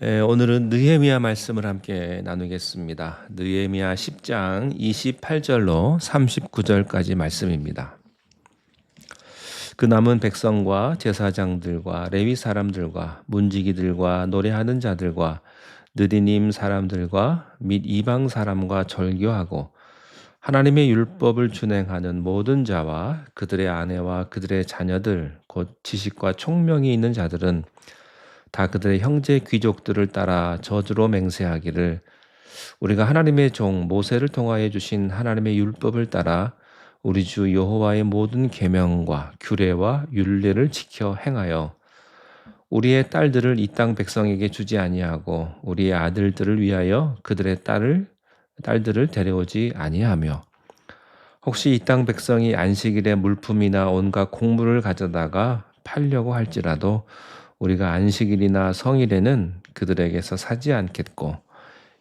오늘은 느헤미야 말씀을 함께 나누겠습니다. 느헤미야 10장 28절로 39절까지 말씀입니다. 그 남은 백성과 제사장들과 레위 사람들과 문지기들과 노래하는 자들과 느디님 사람들과 및 이방 사람과 절교하고 하나님의 율법을 준행하는 모든 자와 그들의 아내와 그들의 자녀들 곧 지식과 총명이 있는 자들은 다 그들의 형제 귀족들을 따라 저주로 맹세하기를 우리가 하나님의 종 모세를 통하여 주신 하나님의 율법을 따라 우리 주 여호와의 모든 계명과 규례와 율례를 지켜 행하여 우리의 딸들을 이 땅 백성에게 주지 아니하고 우리의 아들들을 위하여 그들의 딸들을 데려오지 아니하며 혹시 이 땅 백성이 안식일에 물품이나 온갖 곡물을 가져다가 팔려고 할지라도 우리가 안식일이나 성일에는 그들에게서 사지 않겠고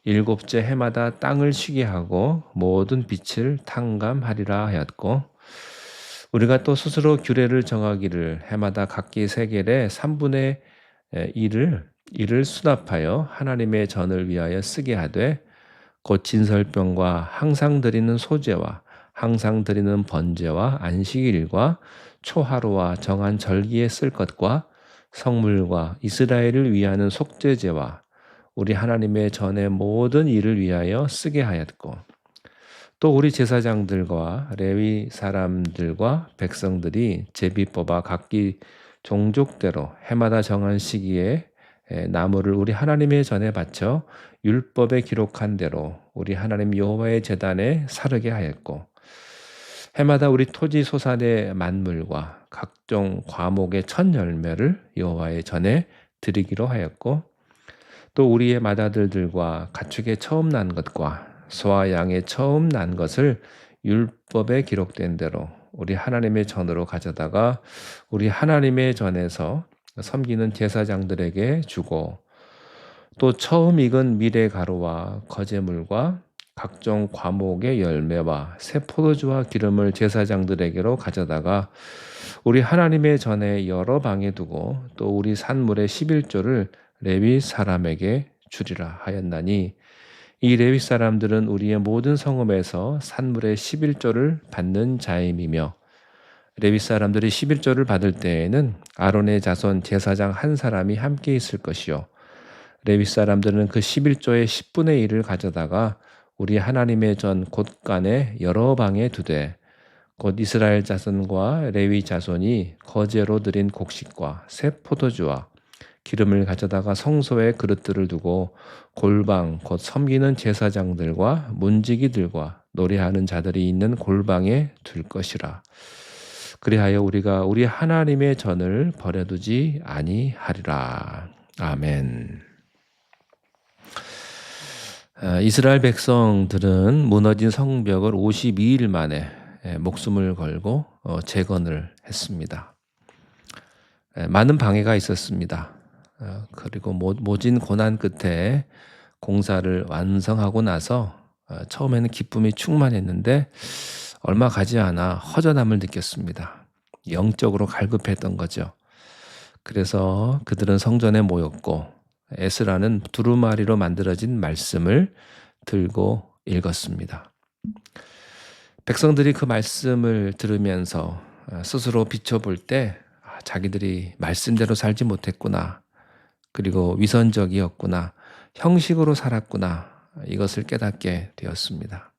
일곱째 해마다 땅을 쉬게 하고 모든 빛을 탕감하리라 하였고 우리가 또 스스로 규례를 정하기를 해마다 각기 세겔의 3분의 1을 수납하여 하나님의 전을 위하여 쓰게 하되 곧 진설병과 항상 드리는 소제와 항상 드리는 번제와 안식일과 초하루와 정한 절기에 쓸 것과 성물과 이스라엘을 위하는 속죄제와 우리 하나님의 전의 모든 일을 위하여 쓰게 하였고 또 우리 제사장들과 레위 사람들과 백성들이 제비 뽑아 각기 종족대로 해마다 정한 시기에 나무를 우리 하나님의 전에 바쳐 율법에 기록한 대로 우리 하나님 여호와의 제단에 사르게 하였고 해마다 우리 토지 소산의 만물과 각종 과목의 첫 열매를 여호와의 전에 드리기로 하였고 또 우리의 맏아들들과 가축의 처음 난 것과 소와 양의 처음 난 것을 율법에 기록된 대로 우리 하나님의 전으로 가져다가 우리 하나님의 전에서 섬기는 제사장들에게 주고 또 처음 익은 미래 가루와 거제물과 각종 과목의 열매와 새 포도주와 기름을 제사장들에게로 가져다가 우리 하나님의 전에 여러 방에 두고 또 우리 산물의 11조를 레위 사람에게 주리라 하였나니 이 레위 사람들은 우리의 모든 성읍에서 산물의 11조를 받는 자임이며 레위 사람들이 11조를 받을 때에는 아론의 자손 제사장 한 사람이 함께 있을 것이요 레위 사람들은 그 11조의 10분의 1을 가져다가 우리 하나님의 전 곳간에 여러 방에 두되 곧 이스라엘 자손과 레위 자손이 거제로 드린 곡식과 새 포도주와 기름을 가져다가 성소에 그릇들을 두고 골방 곧 섬기는 제사장들과 문지기들과 노래하는 자들이 있는 골방에 둘 것이라. 그리하여 우리가 우리 하나님의 전을 버려두지 아니하리라. 아멘. 이스라엘 백성들은 무너진 성벽을 52일 만에 목숨을 걸고 재건을 했습니다. 많은 방해가 있었습니다. 그리고 모진 고난 끝에 공사를 완성하고 나서 처음에는 기쁨이 충만했는데 얼마 가지 않아 허전함을 느꼈습니다. 영적으로 갈급했던 거죠. 그래서 그들은 성전에 모였고 에스라는 두루마리로 만들어진 말씀을 들고 읽었습니다. 백성들이 그 말씀을 들으면서 스스로 비춰볼 때 자기들이 말씀대로 살지 못했구나. 그리고 위선적이었구나. 형식으로 살았구나. 이것을 깨닫게 되었습니다.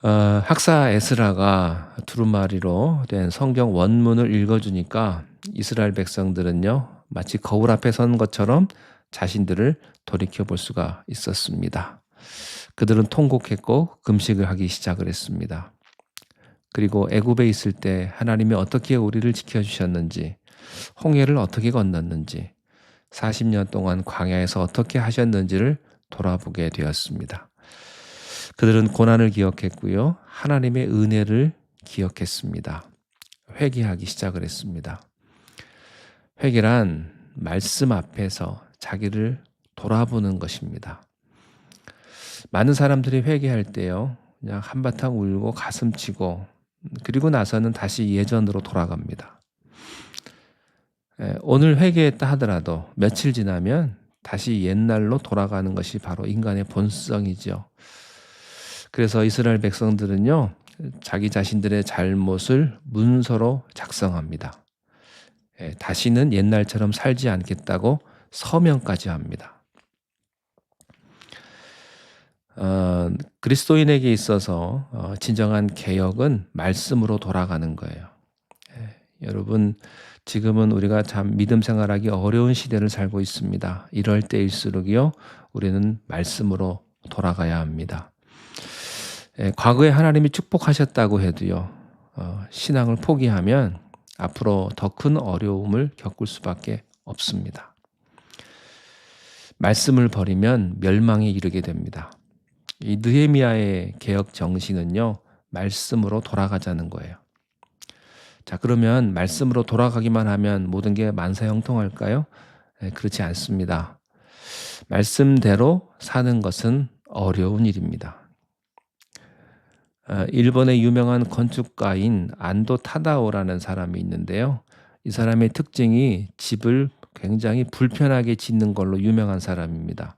학사 에스라가 두루마리로 된 성경 원문을 읽어주니까 이스라엘 백성들은요. 마치 거울 앞에 선 것처럼 자신들을 돌이켜볼 수가 있었습니다. 그들은 통곡했고 금식을 하기 시작을 했습니다. 그리고 애굽에 있을 때 하나님이 어떻게 우리를 지켜주셨는지, 홍해를 어떻게 건넜는지, 40년 동안 광야에서 어떻게 하셨는지를 돌아보게 되었습니다. 그들은 고난을 기억했고요. 하나님의 은혜를 기억했습니다. 회개하기 시작을 했습니다. 회개란 말씀 앞에서 자기를 돌아보는 것입니다. 많은 사람들이 회개할 때요. 그냥 한바탕 울고 가슴 치고 그리고 나서는 다시 예전으로 돌아갑니다. 오늘 회개했다 하더라도 며칠 지나면 다시 옛날로 돌아가는 것이 바로 인간의 본성이죠. 그래서 이스라엘 백성들은요, 자기 자신들의 잘못을 문서로 작성합니다. 다시는 옛날처럼 살지 않겠다고 서명까지 합니다. 그리스도인에게 있어서 진정한 개혁은 말씀으로 돌아가는 거예요. 여러분, 지금은 우리가 참 믿음 생활하기 어려운 시대를 살고 있습니다. 이럴 때일수록요, 우리는 말씀으로 돌아가야 합니다. 과거에 하나님이 축복하셨다고 해도요, 신앙을 포기하면 앞으로 더 큰 어려움을 겪을 수밖에 없습니다. 말씀을 버리면 멸망에 이르게 됩니다. 이 느헤미야의 개혁 정신은요, 말씀으로 돌아가자는 거예요. 자, 그러면 말씀으로 돌아가기만 하면 모든 게 만사형통할까요? 그렇지 않습니다. 말씀대로 사는 것은 어려운 일입니다. 일본의 유명한 건축가인 안도 타다오라는 사람이 있는데요. 이 사람의 특징이 집을 굉장히 불편하게 짓는 걸로 유명한 사람입니다.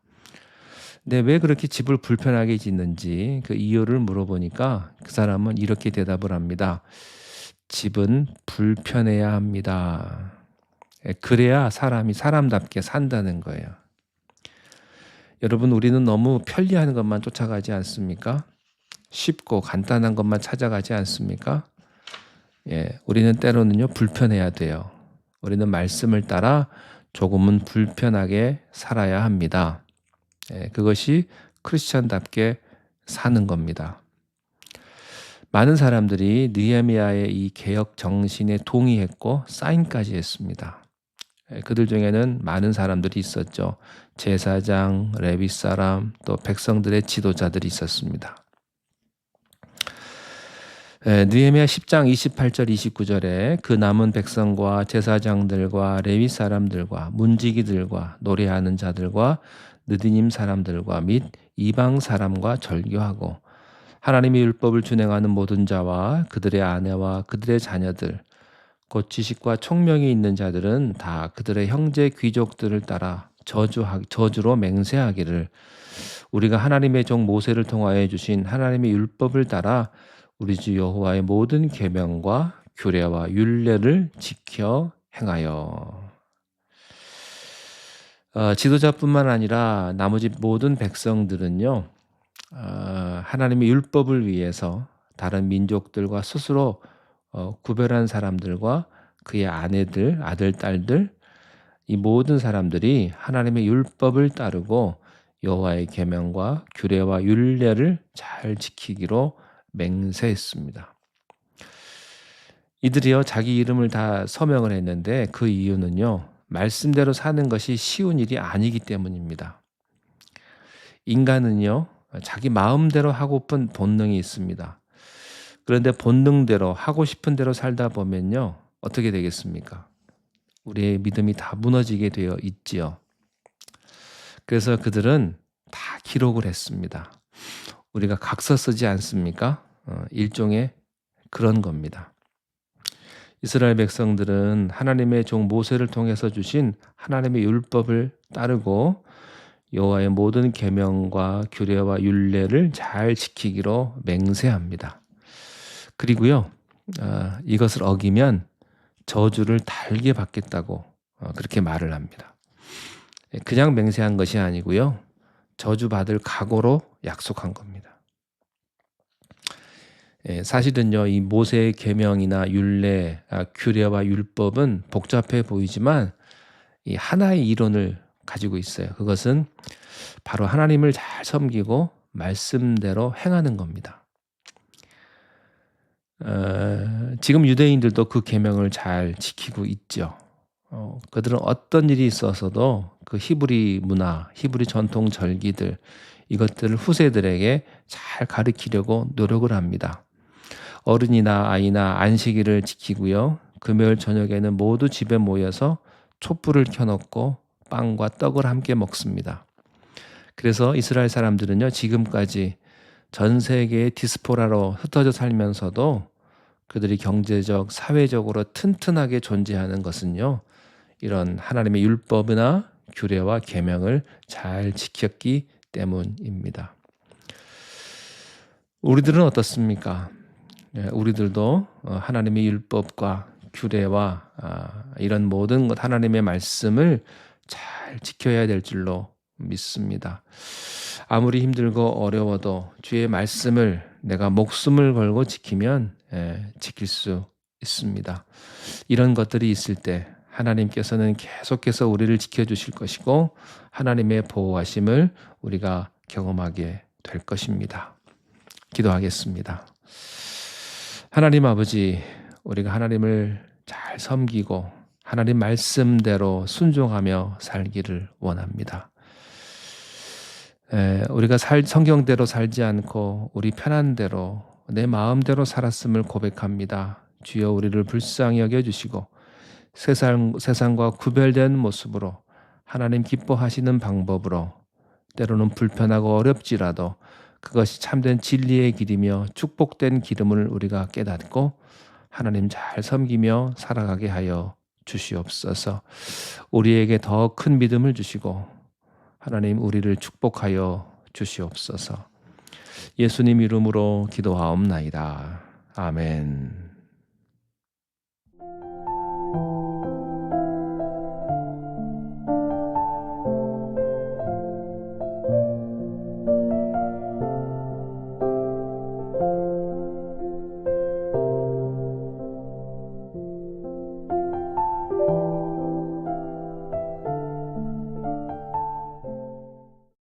근데 왜 그렇게 집을 불편하게 짓는지 그 이유를 물어보니까 그 사람은 이렇게 대답을 합니다. 집은 불편해야 합니다. 그래야 사람이 사람답게 산다는 거예요. 여러분, 우리는 너무 편리한 것만 쫓아가지 않습니까? 쉽고 간단한 것만 찾아가지 않습니까? 우리는 때로는요, 불편해야 돼요. 우리는 말씀을 따라 조금은 불편하게 살아야 합니다. 그것이 크리스천답게 사는 겁니다. 많은 사람들이 느헤미야의 이 개혁 정신에 동의했고 사인까지 했습니다. 그들 중에는 많은 사람들이 있었죠. 제사장, 레위 사람, 또 백성들의 지도자들이 있었습니다. 느헤미야 10장 28절 29절에 그 남은 백성과 제사장들과 레위 사람들과 문지기들과 노래하는 자들과 느디님 사람들과 및 이방 사람과 절교하고 하나님의 율법을 준행하는 모든 자와 그들의 아내와 그들의 자녀들 곧 지식과 총명이 있는 자들은 다 그들의 형제 귀족들을 따라 저주로 맹세하기를 우리가 하나님의 종 모세를 통하여 주신 하나님의 율법을 따라 우리 주 여호와의 모든 계명과 규례와 율례를 지켜 행하여. 지도자뿐만 아니라 나머지 모든 백성들은요, 하나님의 율법을 위해서 다른 민족들과 스스로 구별한 사람들과 그의 아내들, 아들, 딸들, 이 모든 사람들이 하나님의 율법을 따르고 여호와의 계명과 규례와 율례를 잘 지키기로 맹세했습니다. 이들이요, 자기 이름을 다 서명을 했는데 그 이유는요, 말씀대로 사는 것이 쉬운 일이 아니기 때문입니다. 인간은요, 자기 마음대로 하고픈 본능이 있습니다. 그런데 본능대로 하고 싶은 대로 살다 보면요, 어떻게 되겠습니까? 우리의 믿음이 다 무너지게 되어 있지요. 그래서 그들은 다 기록을 했습니다. 우리가 각서 쓰지 않습니까? 일종의 그런 겁니다. 이스라엘 백성들은 하나님의 종 모세를 통해서 주신 하나님의 율법을 따르고 여호와의 모든 계명과 규례와 율례를 잘 지키기로 맹세합니다. 그리고요, 이것을 어기면 저주를 달게 받겠다고 그렇게 말을 합니다. 그냥 맹세한 것이 아니고요, 저주받을 각오로 약속한 겁니다. 사실은요, 이 모세의 계명이나 율례, 규례와 율법은 복잡해 보이지만 이 하나의 이론을 가지고 있어요. 그것은 바로 하나님을 잘 섬기고 말씀대로 행하는 겁니다. 지금 유대인들도 그 계명을 잘 지키고 있죠. 그들은 어떤 일이 있어서도 그 히브리 문화, 히브리 전통 절기들 이것들을 후세들에게 잘 가르치려고 노력을 합니다. 어른이나 아이나 안식일을 지키고요. 금요일 저녁에는 모두 집에 모여서 촛불을 켜놓고 빵과 떡을 함께 먹습니다. 그래서 이스라엘 사람들은요, 지금까지 전 세계의 디스포라로 흩어져 살면서도 그들이 경제적, 사회적으로 튼튼하게 존재하는 것은요, 이런 하나님의 율법이나 규례와 계명을 잘 지켰기 때문입니다. 우리들은 어떻습니까? 우리들도 하나님의 율법과 규례와 이런 모든 것 하나님의 말씀을 잘 지켜야 될 줄로 믿습니다. 아무리 힘들고 어려워도 주의 말씀을 내가 목숨을 걸고 지키면 지킬 수 있습니다. 이런 것들이 있을 때 하나님께서는 계속해서 우리를 지켜주실 것이고 하나님의 보호하심을 우리가 경험하게 될 것입니다. 기도하겠습니다. 하나님 아버지, 우리가 하나님을 잘 섬기고 하나님 말씀대로 순종하며 살기를 원합니다. 우리가 성경대로 살지 않고 우리 편한 대로 내 마음대로 살았음을 고백합니다. 주여 우리를 불쌍히 여겨주시고 세상과 구별된 모습으로 하나님 기뻐하시는 방법으로 때로는 불편하고 어렵지라도 그것이 참된 진리의 길이며 축복된 기름을 우리가 깨닫고 하나님 잘 섬기며 살아가게 하여 주시옵소서. 우리에게 더 큰 믿음을 주시고 하나님 우리를 축복하여 주시옵소서. 예수님 이름으로 기도하옵나이다. 아멘.